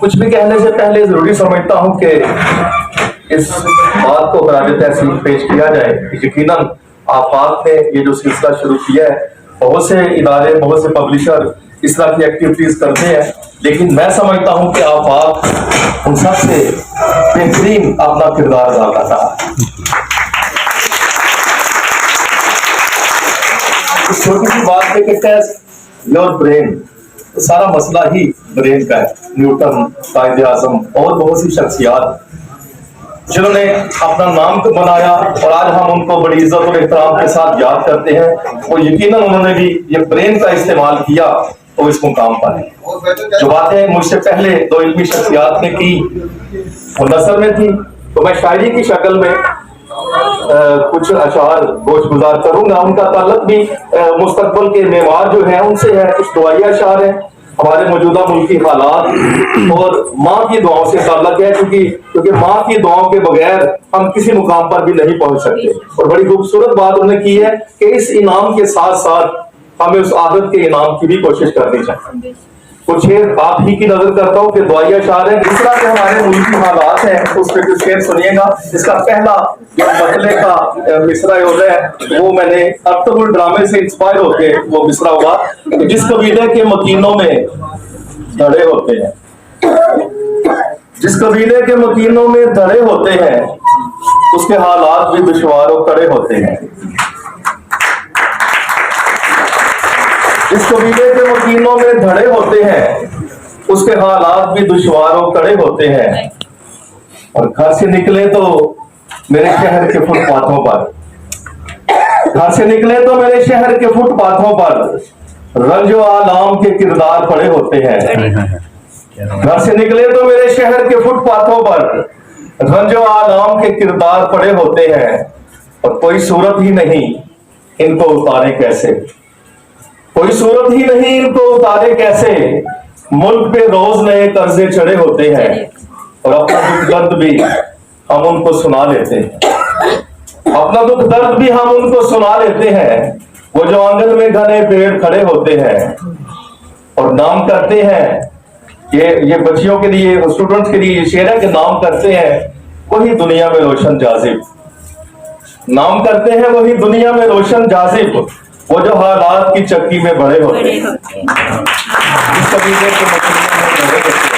कुछ भी कहने से पहले जरूरी समझता हूं कि इस बात को खराज तहसील पेश किया जाए। यकीनन आफाक ने ये जो सिलसिला शुरू किया है, बहुत से इदारे, बहुत से पब्लिशर इस तरह की एक्टिविटीज करते हैं, लेकिन मैं समझता हूं कि आफाक उन सबसे बेहतरीन अपना किरदार अदा कर रहा है। छोटी सी बात है कि टेस्ट योर ब्रेन, तो सारा मसला ही ब्रेन का है। न्यूटन, कायदे आजम और बहुत सी शख्सियात जिन्होंने अपना नाम तो बनाया और आज हम उनको बड़ी इज्जत और एहतराम के साथ याद करते हैं, और यकीनन उन्होंने भी ये ब्रेन का इस्तेमाल किया तो इस मुकाम पर है। जो बातें मुझसे पहले दो इल्मी शख्सियात ने की वो नसर में थी, तो मैं शायरी की शक्ल में कुछ अशार गोश गुजार करूंगा। उनका ताल्लुक भी मुस्तकबिल के मेवार जो है उनसे है। कुछ दुआई अशार है, हमारे मौजूदा मुल्की हालात और माँ की दुआओं से ताल्लुक है, क्योंकि माँ की दुआओं के बगैर हम किसी मुकाम पर भी नहीं पहुंच सकते। और बड़ी खूबसूरत बात उन्होंने की है कि इस इनाम के साथ साथ हमें उस आदत के इनाम की भी कोशिश करनी चाहिए। कुछ शेर आप ही की नजर करता हूँ कि दुआई अशार है। जिस तरह के हमारे मुल्की हालात हैं उस पर कुछ शेर सुनिएगा। इसका पहला जो मतले का मिसरा है वो मैंने अख्तरुल ड्रामे से इंस्पायर होके वो मिसरा हुआ, जिस कबीले के मकीनों में धड़े होते हैं, जिस कबीले के मकीनों में धड़े होते हैं उसके हालात भी दुश्वार और कड़े होते हैं। जिस कबीले के मकीनों में धड़े होते हैं उसके हालात भी दुश्वार और कड़े होते हैं। और घर से निकले तो मेरे शहर के फुटपाथों पर, घर से निकले तो मेरे शहर के फुटपाथों पर रंजो आलाम के किरदार पड़े होते हैं। घर से निकले तो मेरे शहर के फुटपाथों पर रंजो आलाम के किरदार पड़े होते हैं। और कोई सूरत ही नहीं इनको उतारे कैसे, कोई सूरत ही नहीं इनको उतारे कैसे। मुल्क पे रोज नए कर्जे चढ़े होते हैं और अपना दुख दर्द भी हम उनको सुना लेते हैं, अपना दुख दर्द भी हम उनको सुना लेते हैं। वो जो आंगन में घने पेड़ खड़े होते हैं और नाम करते हैं, ये बच्चियों के लिए, स्टूडेंट्स के लिए शेर है कि नाम करते हैं वही दुनिया में रोशन जाजिब, नाम करते हैं वही दुनिया में रोशन जाजिब। वो जो हालात की चक्की में बड़े होते हैं, इस कबीले के मकीनों में बड़े होते हैं।